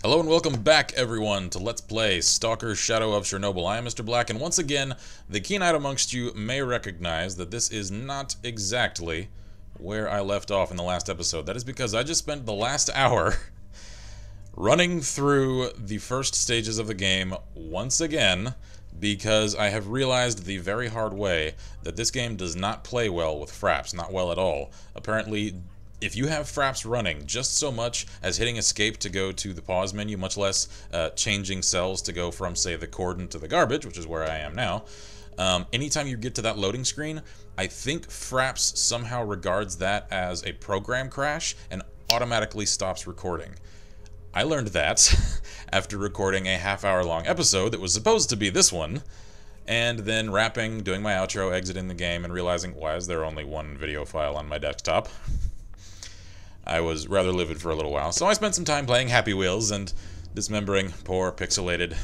Hello and welcome back, everyone, to Let's Play S.T.A.L.K.E.R Shadow of Chernobyl. I am Mr. Black, and once again, the keen-eyed amongst you may recognize that this is not exactly where I left off in the last episode. That is because I just spent the last hour running through the first stages of the game once again, because I have realized the very hard way that this game does not play well with fraps, not well at all. Apparently, if you have fraps running just so much as hitting escape to go to the pause menu, much less changing cells to go from, say, the cordon to the garbage, which is where I am now, anytime you get to that loading screen, I think fraps somehow regards that as a program crash and automatically stops recording. I learned that after recording a half-hour-long episode that was supposed to be this one, and then wrapping, doing my outro, exiting the game, and realizing, why is there only one video file on my desktop? I was rather livid for a little while, so I spent some time playing Happy Wheels and dismembering poor pixelated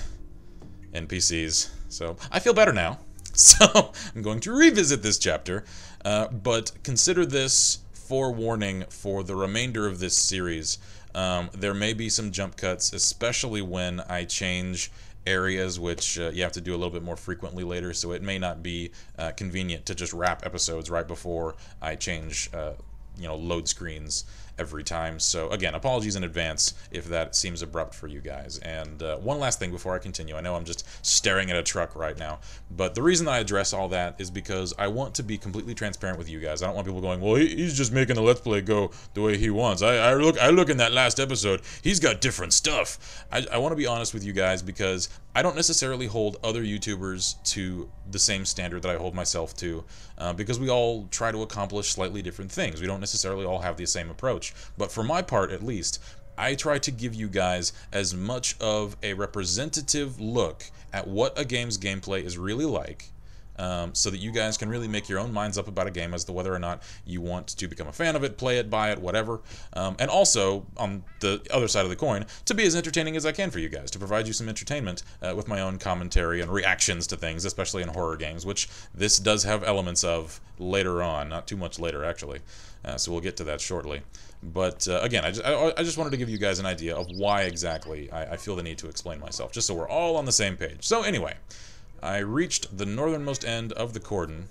NPCs. So I feel better now, so I'm going to revisit this chapter, but consider this forewarning for the remainder of this series. There may be some jump cuts, especially when I change areas, which you have to do a little bit more frequently later, so it may not be convenient to just wrap episodes right before I change load screens every time. So again, apologies in advance if that seems abrupt for you guys. And one last thing before I continue. I know I'm just staring at a truck right now, but the reason I address all that is because I want to be completely transparent with you guys. I don't want people going, well, he's just making the Let's Play go the way he wants. I look in that last episode, he's got different stuff. I want to be honest with you guys because I don't necessarily hold other YouTubers to the same standard that I hold myself to, because we all try to accomplish slightly different things. We don't necessarily all have the same approach. But for my part, at least, I try to give you guys as much of a representative look at what a game's gameplay is really like, so that you guys can really make your own minds up about a game as to whether or not you want to become a fan of it, play it, buy it, whatever. And also, on the other side of the coin, to be as entertaining as I can for you guys, to provide you some entertainment with my own commentary and reactions to things, especially in horror games, which this does have elements of later on, not too much later, actually. So we'll get to that shortly. But again, I just wanted to give you guys an idea of why exactly I feel the need to explain myself, just so we're all on the same page. So anyway, I reached the northernmost end of the cordon.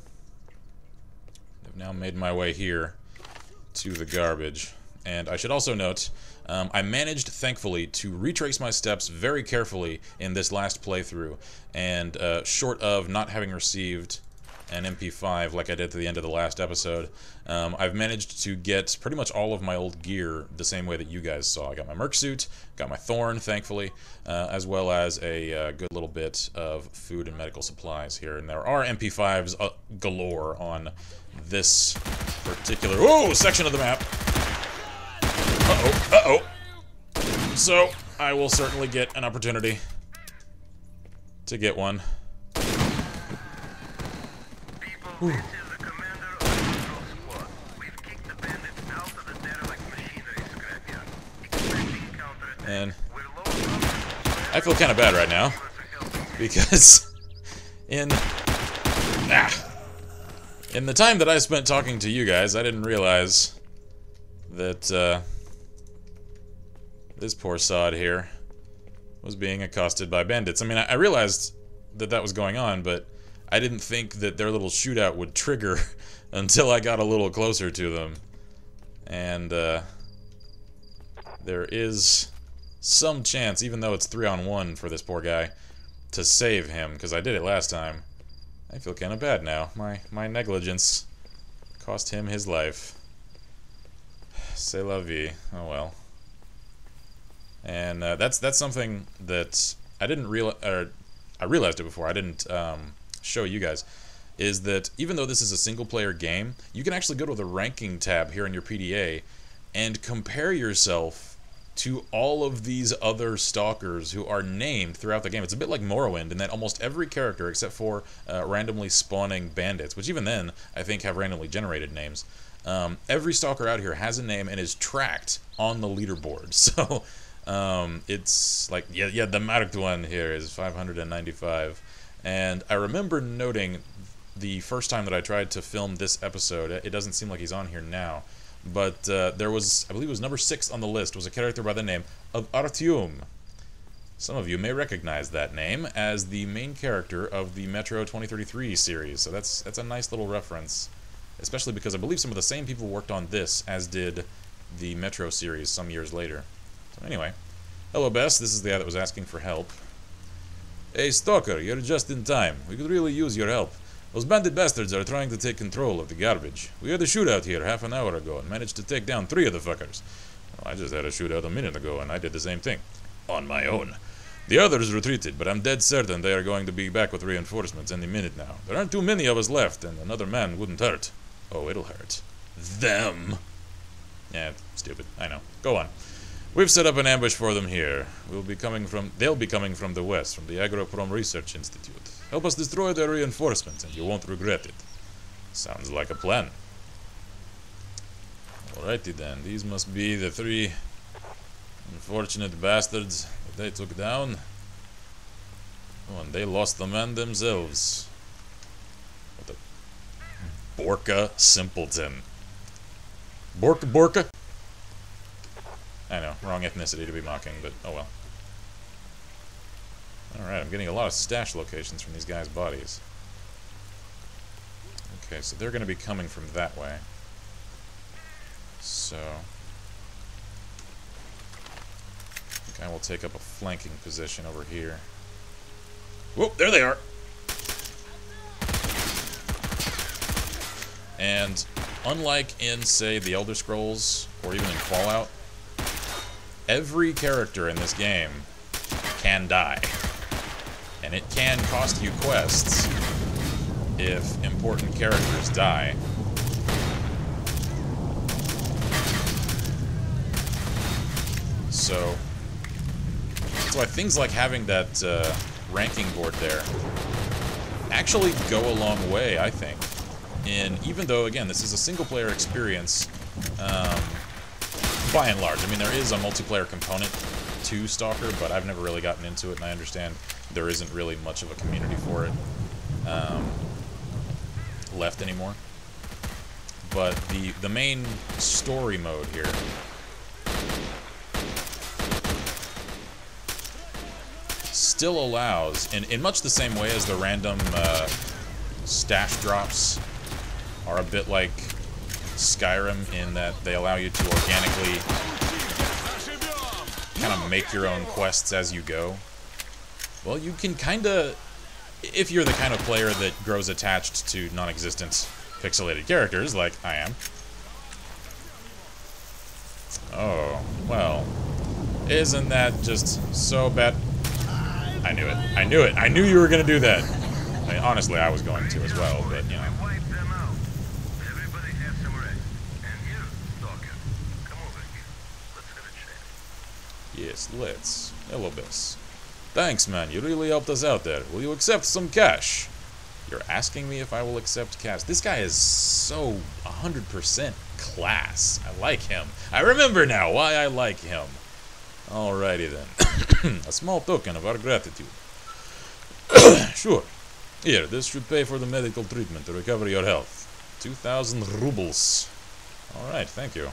I've now made my way here to the garbage. And I should also note, I managed, thankfully, to retrace my steps very carefully in this last playthrough. And short of not having received an MP5 like I did at the end of the last episode, I've managed to get pretty much all of my old gear the same way that you guys saw. I got my merc suit, got my thorn, thankfully, as well as a good little bit of food and medical supplies here. And there are MP5s galore on this particular section of the map. So I will certainly get an opportunity to get one. This is the commander of the patrol squad. We've kicked the bandits out of the derelict machinery scrapyard. Expecting counterattack. And I feel kind of bad right now because in the time that I spent talking to you guys, I didn't realize that this poor sod here was being accosted by bandits. I mean, I realized that that was going on, but I didn't think that their little shootout would trigger until I got a little closer to them. And there is some chance, even though it's 3-on-1 for this poor guy, to save him, because I did it last time. I feel kind of bad now. My negligence cost him his life. C'est la vie. Oh well. And that's something that I didn't realize, or I realized it before. I didn't show you guys, is that even though this is a single-player game, you can actually go to the ranking tab here in your PDA and compare yourself to all of these other stalkers who are named throughout the game. It's a bit like Morrowind in that almost every character, except for randomly spawning bandits, which even then I think have randomly generated names, every stalker out here has a name and is tracked on the leaderboard. So it's like, yeah, the marked one here is 595. And I remember noting the first time that I tried to film this episode, it doesn't seem like he's on here now, but there was, I believe it was number 6 on the list, was a character by the name of Artyom. Some of you may recognize that name as the main character of the Metro 2033 series, so that's a nice little reference. Especially because I believe some of the same people worked on this as did the Metro series some years later. So anyway, hello Bess, this is the guy that was asking for help. Hey Stalker, you're just in time. We could really use your help. Those bandit bastards are trying to take control of the garbage. We had a shootout here half an hour ago and managed to take down 3 of the fuckers. Well, I just had a shootout a minute ago and I did the same thing. On my own. The others retreated, but I'm dead certain they are going to be back with reinforcements any minute now. There aren't too many of us left, and another man wouldn't hurt. Oh, it'll hurt. Them! Yeah, stupid. I know. Go on. We've set up an ambush for them here. They'll be coming from the west, from the Agroprom Research Institute. Help us destroy their reinforcements, and you won't regret it. Sounds like a plan. Alrighty then. These must be the 3 unfortunate bastards that they took down. Oh, and they lost the man themselves. What a Borka simpleton. Borka? I know, wrong ethnicity to be mocking, but oh well. Alright, I'm getting a lot of stash locations from these guys' bodies. Okay, so they're going to be coming from that way. So I will take up a flanking position over here. Whoop, there they are! And unlike in, say, the Elder Scrolls, or even in Fallout, every character in this game can die. And it can cost you quests if important characters die. So that's why things like having that ranking board there actually go a long way, I think. Even though, again, this is a single-player experience, by and large. I mean, there is a multiplayer component to S.T.A.L.K.E.R, but I've never really gotten into it, and I understand there isn't really much of a community for it left anymore. But the main story mode here still allows, in much the same way as the random stash drops are a bit like Skyrim in that they allow you to organically kind of make your own quests as you go. Well, you can kind of, if you're the kind of player that grows attached to non-existent pixelated characters, like I am. Oh, well, isn't that just so bad? I knew it. I knew it. I knew you were going to do that. I mean, honestly, I was going to as well, but, you know. Yes, let's. Hello, Bess. Thanks, man. You really helped us out there. Will you accept some cash? You're asking me if I will accept cash. This guy is so 100% class. I like him. I remember now why I like him. Alrighty then. A small token of our gratitude. Sure. Here, this should pay for the medical treatment to recover your health. 2,000 rubles. Alright, thank you.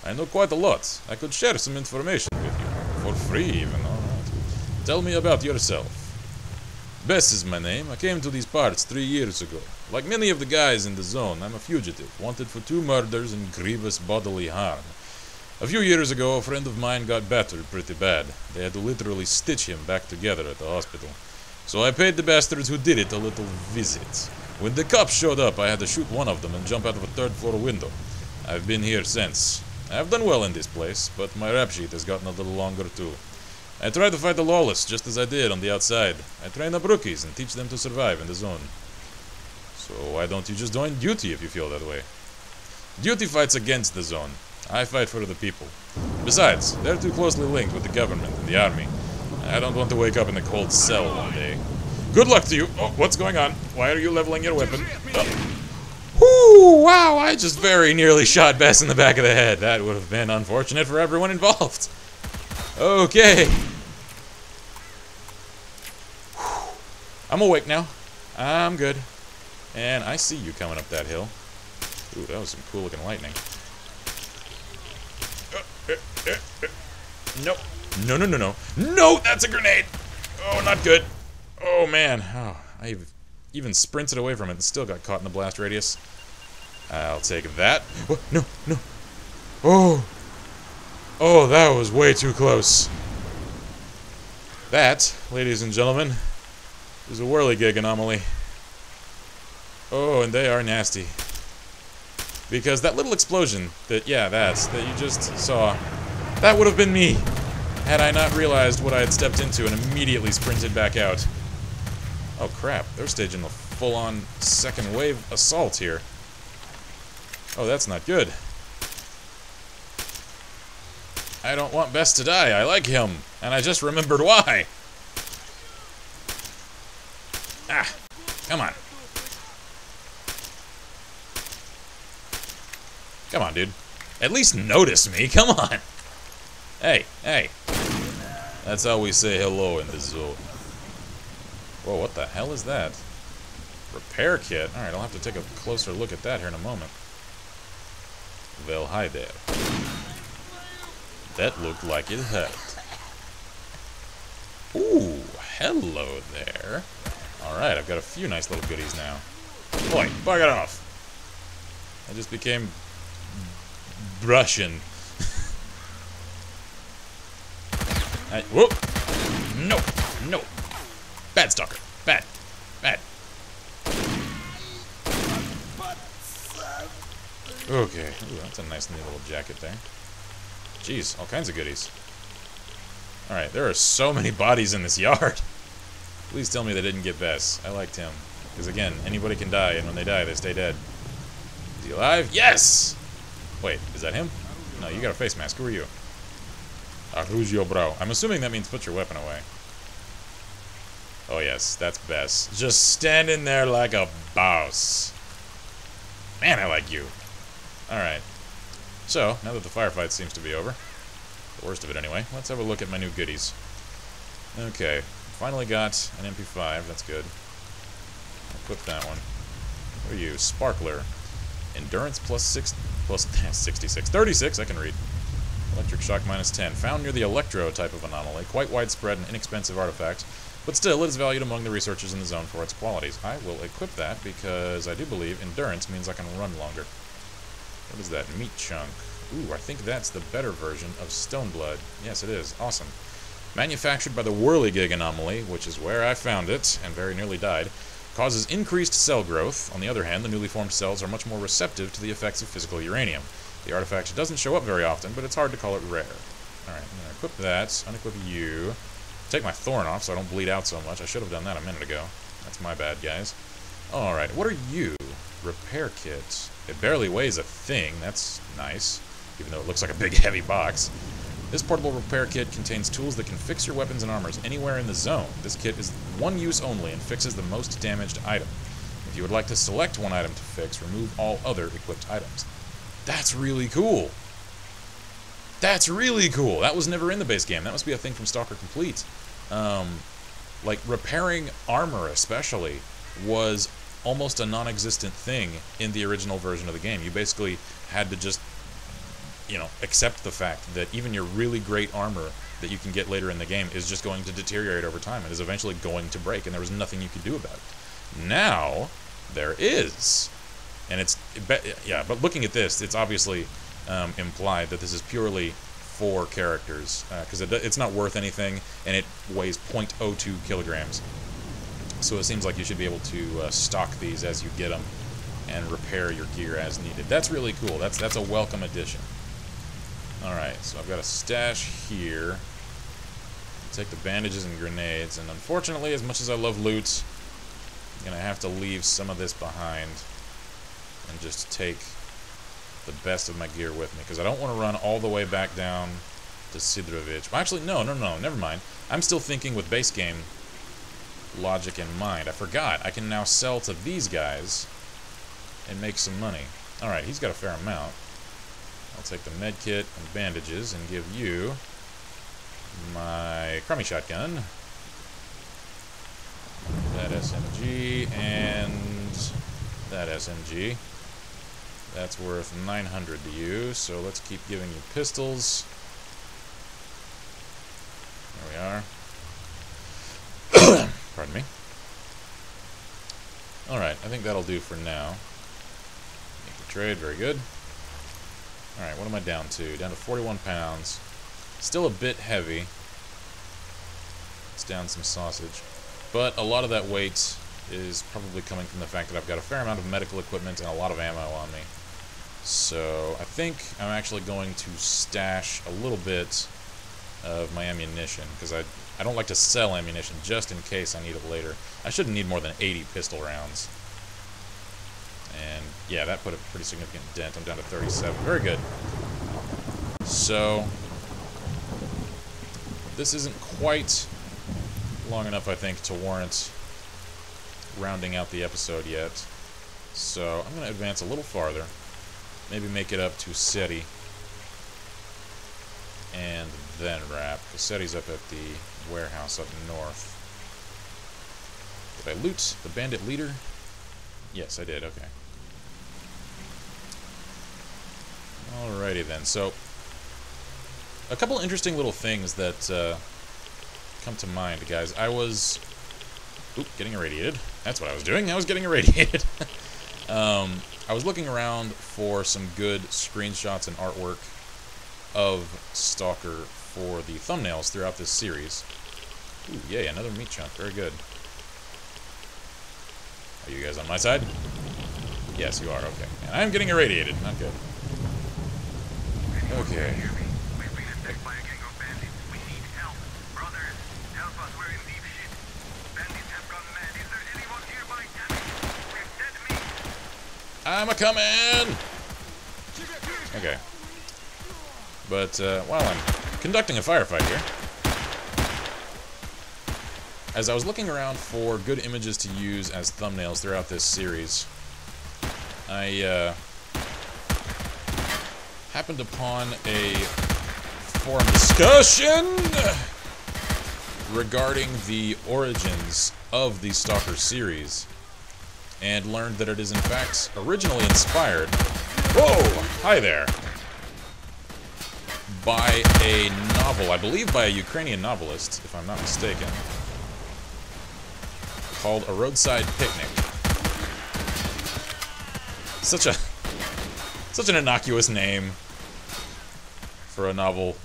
I know quite a lot. I could share some information with you. For free, even. Alright. Tell me about yourself. Bess is my name. I came to these parts 3 years ago. Like many of the guys in the zone, I'm a fugitive, wanted for 2 murders and grievous bodily harm. A few years ago, a friend of mine got battered pretty bad. They had to literally stitch him back together at the hospital. So I paid the bastards who did it a little visit. When the cops showed up, I had to shoot one of them and jump out of a 3rd-floor window. I've been here since. I've done well in this place, but my rap sheet has gotten a little longer too. I try to fight the lawless, just as I did on the outside. I train up rookies and teach them to survive in the zone. So why don't you just join duty if you feel that way? Duty fights against the zone. I fight for the people. Besides, they're too closely linked with the government and the army. I don't want to wake up in a cold cell one day. Good luck to you! Oh, what's going on? Why are you leveling your weapon? Oh. Whoo! Wow, I just very nearly shot Bess in the back of the head. That would have been unfortunate for everyone involved. Okay. I'm awake now. I'm good. And I see you coming up that hill. Ooh, that was some cool looking lightning. Nope. No, no, no, no. No, that's a grenade! Oh, not good. Oh, man. Oh, I even sprinted away from it and still got caught in the blast radius. I'll take that. Oh, no, no. Oh. Oh, that was way too close. That, ladies and gentlemen, is a whirligig anomaly. Oh, and they are nasty. Because that little explosion that you just saw, that would have been me, had I not realized what I had stepped into and immediately sprinted back out. Oh crap, they're staging a full-on second wave assault here. Oh, that's not good. I don't want Best to die, I like him, and I just remembered why. Ah, come on. Come on, dude. At least notice me, come on. Hey, hey. That's how we say hello in this zone. Whoa, what the hell is that? Repair kit? Alright, I'll have to take a closer look at that here in a moment. Well, hi there. That looked like it hurt. Ooh, hello there. Alright, I've got a few nice little goodies now. Boy, bug it off. I just became Russian. Whoop! No! No! Bad stalker! Bad! Bad! Okay. Ooh, that's a nice new little jacket there. Jeez, all kinds of goodies. Alright, there are so many bodies in this yard. Please tell me they didn't get Bess. I liked him. Because again, anybody can die, and when they die, they stay dead. Is he alive? Yes! Wait, is that him? No, you got a face mask. Who are you? Arugio bro. I'm assuming that means put your weapon away. Oh yes, that's Bess. Just standing there like a boss. Man, I like you. Alright. So, now that the firefight seems to be over, the worst of it anyway, let's have a look at my new goodies. Okay, finally got an MP5, that's good. Equip that one. Who are you? Sparkler. Endurance plus 66. 36, I can read. Electric shock minus 10. Found near the Electro type of anomaly. Quite widespread and inexpensive artifact, but still it is valued among the researchers in the zone for its qualities. I will equip that because I do believe endurance means I can run longer. What is that? Meat chunk. Ooh, I think that's the better version of Stone Blood. Yes, it is. Awesome. Manufactured by the Whirligig anomaly, which is where I found it and very nearly died, causes increased cell growth. On the other hand, the newly formed cells are much more receptive to the effects of physical uranium. The artifact doesn't show up very often, but it's hard to call it rare. Alright, I'm going to equip that, unequip you, take my thorn off so I don't bleed out so much. I should have done that a minute ago. That's my bad, guys. Alright, what are you? Repair kit. It barely weighs a thing, that's nice, even though it looks like a big heavy box. This portable repair kit contains tools that can fix your weapons and armors anywhere in the zone. This kit is one use only and fixes the most damaged item. If you would like to select one item to fix, remove all other equipped items. That's really cool. That's really cool. That was never in the base game. That must be a thing from S.T.A.L.K.E.R Complete. Like, repairing armor, especially, was almost a non-existent thing in the original version of the game. You basically had to just, you know, accept the fact that even your really great armor that you can get later in the game is just going to deteriorate over time and is eventually going to break, and there was nothing you could do about it. Now, there is. And it's, yeah, but looking at this, it's obviously implied that this is purely for characters, because it's not worth anything, and it weighs 0.02 kilograms. So it seems like you should be able to stock these as you get them and repair your gear as needed. That's really cool. That's a welcome addition. Alright, so I've got a stash here. Take the bandages and grenades, and unfortunately, as much as I love loot, I'm going to have to leave some of this behind and just take the best of my gear with me, because I don't want to run all the way back down to Sidrovich. Well, actually, no, never mind. I'm still thinking with base game logic in mind. I forgot. I can now sell to these guys and make some money. Alright, he's got a fair amount. I'll take the med kit and bandages and give you my crummy shotgun, that SMG, and that SMG. That's worth 900 to you, so let's keep giving you pistols. I think that'll do for now. Make the trade, very good. Alright, what am I down to? Down to 41 pounds. Still a bit heavy. It's down some sausage. But a lot of that weight is probably coming from the fact that I've got a fair amount of medical equipment and a lot of ammo on me. So I think I'm actually going to stash a little bit of my ammunition, because I don't like to sell ammunition just in case I need it later. I shouldn't need more than 80 pistol rounds. And yeah, that put a pretty significant dent. I'm down to 37. Very good. So this isn't quite long enough, I think, to warrant rounding out the episode yet. So I'm going to advance a little farther. Maybe make it up to S.T.A.L.K.E.R. and then wrap. Because S.T.A.L.K.E.'s up at the warehouse up north. Did I loot the bandit leader? Yes, I did. Okay. Alrighty then. So, a couple interesting little things that come to mind, guys. I was... Oop, getting irradiated. That's what I was doing. I was getting irradiated. I was looking around for some good screenshots and artwork of S.T.A.L.K.E.R. for the thumbnails throughout this series. Ooh, yay, another meat chunk. Very good. Are you guys on my side? Yes, you are. Okay. And I'm getting irradiated. Not good. Okay. I'm a-comin'! Okay. But, while I'm conducting a firefight here, as I was looking around for good images to use as thumbnails throughout this series, I, happened upon a forum discussion regarding the origins of the S.T.A.L.K.E.R. series, and learned that it is in fact originally inspired, whoa, hi there, by a novel, I believe by a Ukrainian novelist, if I'm not mistaken, called A Roadside Picnic. Such an innocuous name for a novel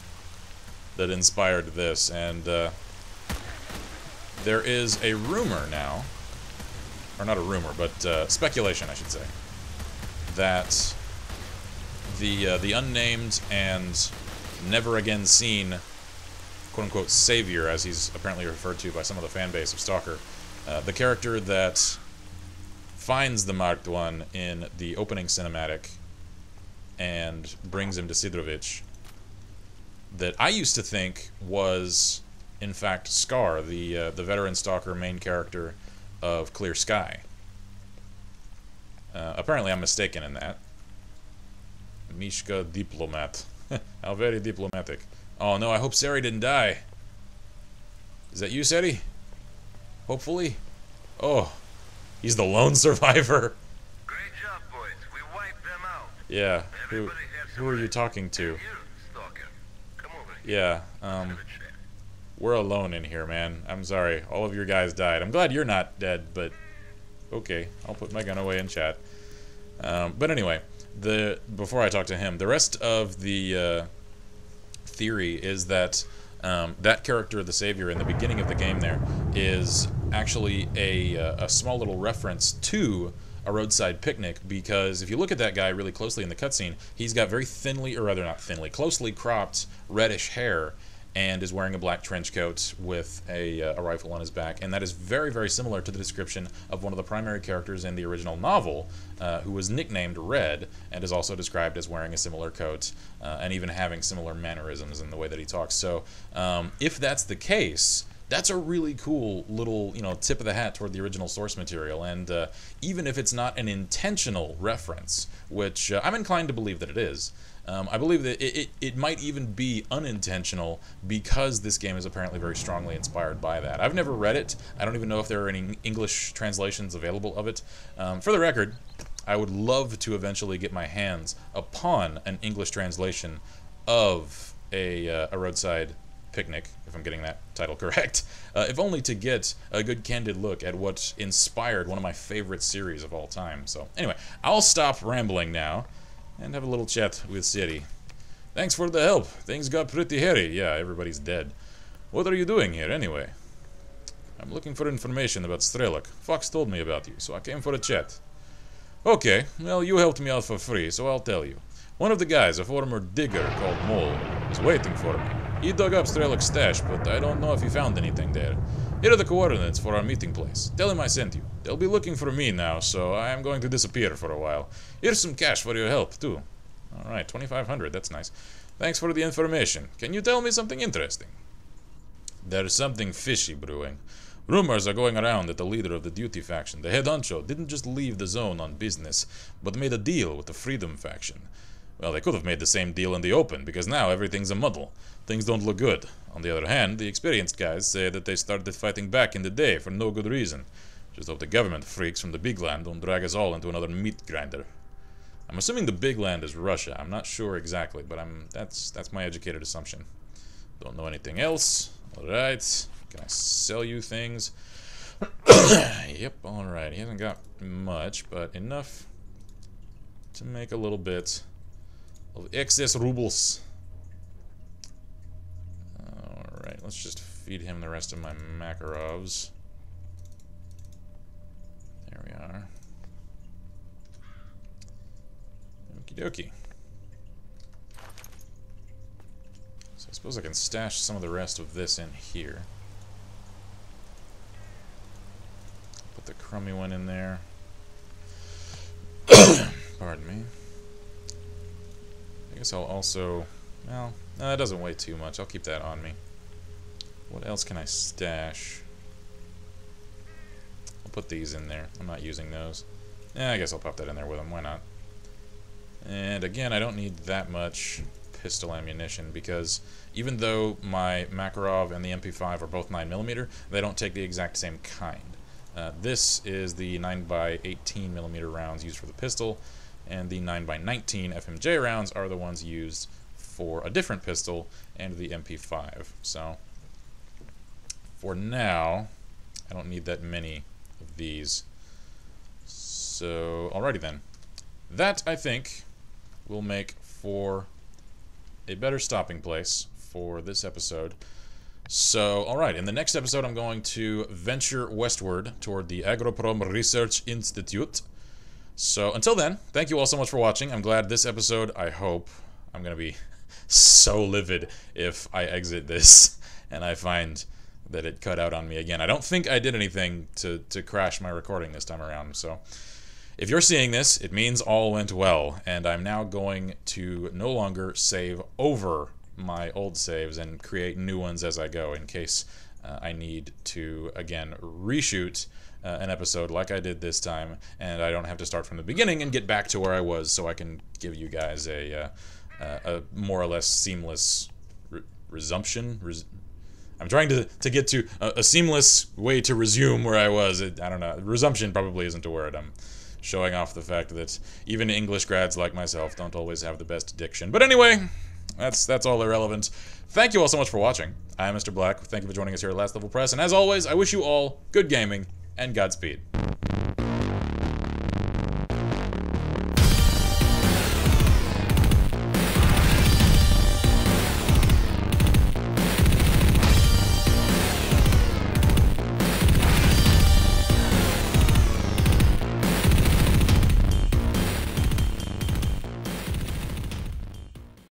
that inspired this, and there is a rumor now, or not a rumor, but speculation, I should say, that the unnamed and never again seen, quote-unquote, savior, as he's apparently referred to by some of the fan base of S.T.A.L.K.E.R., the character that finds the Marked One in the opening cinematic and brings him to Sidrovich, that I used to think was, in fact, Scar, the veteran S.T.A.L.K.E.R. main character of Clear Sky. Apparently I'm mistaken in that. Mishka Diplomat. How very diplomatic. Oh no, I hope Sari didn't die. Is that you, Sari? Hopefully? Oh, he's the lone survivor. Great job, boys. We wiped them out. Yeah. Who are you talking to? You, S.T.A.L.K.E.R. Come over here. Yeah, Let's have a chat. we're alone in here, man. I'm sorry. All of your guys died. I'm glad you're not dead, but okay. I'll put my gun away and chat. But anyway, before I talk to him, the rest of the theory is that that character, the Savior, in the beginning of the game there, is actually a small little reference to A Roadside Picnic, because if you look at that guy really closely in the cutscene, he's got very thinly, or rather not thinly, closely cropped reddish hair, and is wearing a black trench coat with a rifle on his back, and that is very, very similar to the description of one of the primary characters in the original novel, who was nicknamed Red, and is also described as wearing a similar coat, and even having similar mannerisms in the way that he talks. So, if that's the case, that's a really cool little, tip of the hat toward the original source material, and even if it's not an intentional reference, which I'm inclined to believe that it is, I believe that it might even be unintentional, because this game is apparently very strongly inspired by that. I've never read it. I don't even know if there are any English translations available of it. For the record, I would love to eventually get my hands upon an English translation of A Roadside picnic, if I'm getting that title correct, if only to get a good candid look at what inspired one of my favorite series of all time. So, anyway, I'll stop rambling now and have a little chat with Siri. Thanks for the help. Things got pretty hairy. Yeah, everybody's dead. What are you doing here, anyway? I'm looking for information about S.T.A.L.K.E.R. Fox told me about you, so I came for a chat. Okay, well, you helped me out for free, so I'll tell you. One of the guys, a former digger called Mole, is waiting for me. He dug up S.T.A.L.K.E.R.'s stash, but I don't know if he found anything there. Here are the coordinates for our meeting place. Tell him I sent you. They'll be looking for me now, so I am going to disappear for a while. Here's some cash for your help, too. Alright, 2,500, that's nice. Thanks for the information. Can you tell me something interesting? There's something fishy brewing. Rumors are going around that the leader of the Duty faction, the head honcho, didn't just leave the zone on business, but made a deal with the Freedom faction. Well, they could have made the same deal in the open, because now everything's a muddle. Things don't look good. On the other hand, the experienced guys say that they started fighting back in the day for no good reason. Just hope the government freaks from the big land don't drag us all into another meat grinder. I'm assuming the big land is Russia. I'm not sure exactly, but that's my educated assumption. Don't know anything else. Alright. Can I sell you things? Yep, alright. He hasn't got much, but enough to make a little bit of excess rubles. Alright, let's just feed him the rest of my Makarovs. There we are. Okie dokie. So I suppose I can stash some of the rest of this in here. Put the crummy one in there. Pardon me. I guess I'll also... Well, no, that doesn't weigh too much. I'll keep that on me. What else can I stash? I'll put these in there. I'm not using those. Yeah, I guess I'll pop that in there with them. Why not? And again, I don't need that much pistol ammunition because even though my Makarov and the MP5 are both 9mm, they don't take the exact same kind. This is the 9x18mm rounds used for the pistol, and the 9x19 FMJ rounds are the ones used for a different pistol and the MP5. So, for now, I don't need that many of these. So, alrighty then. That, I think, will make for a better stopping place for this episode. So, alright, in the next episode I'm going to venture westward toward the Agroprom Research Institute. So, until then, thank you all so much for watching. I'm glad this episode, I hope, I'm going to be so livid if I exit this and I find that it cut out on me again. I don't think I did anything to crash my recording this time around, so... If you're seeing this, it means all went well, and I'm now going to no longer save over my old saves and create new ones as I go in case I need to, again, reshoot an episode like I did this time, and I don't have to start from the beginning and get back to where I was so I can give you guys a more or less seamless resumption. I'm trying to get to a seamless way to resume where I was. I don't know. Resumption probably isn't a word. I'm showing off the fact that even English grads like myself don't always have the best diction. But anyway, that's all irrelevant. Thank you all so much for watching. I'm Mr. Black. Thank you for joining us here at Last Level Press. And as always, I wish you all good gaming and Godspeed.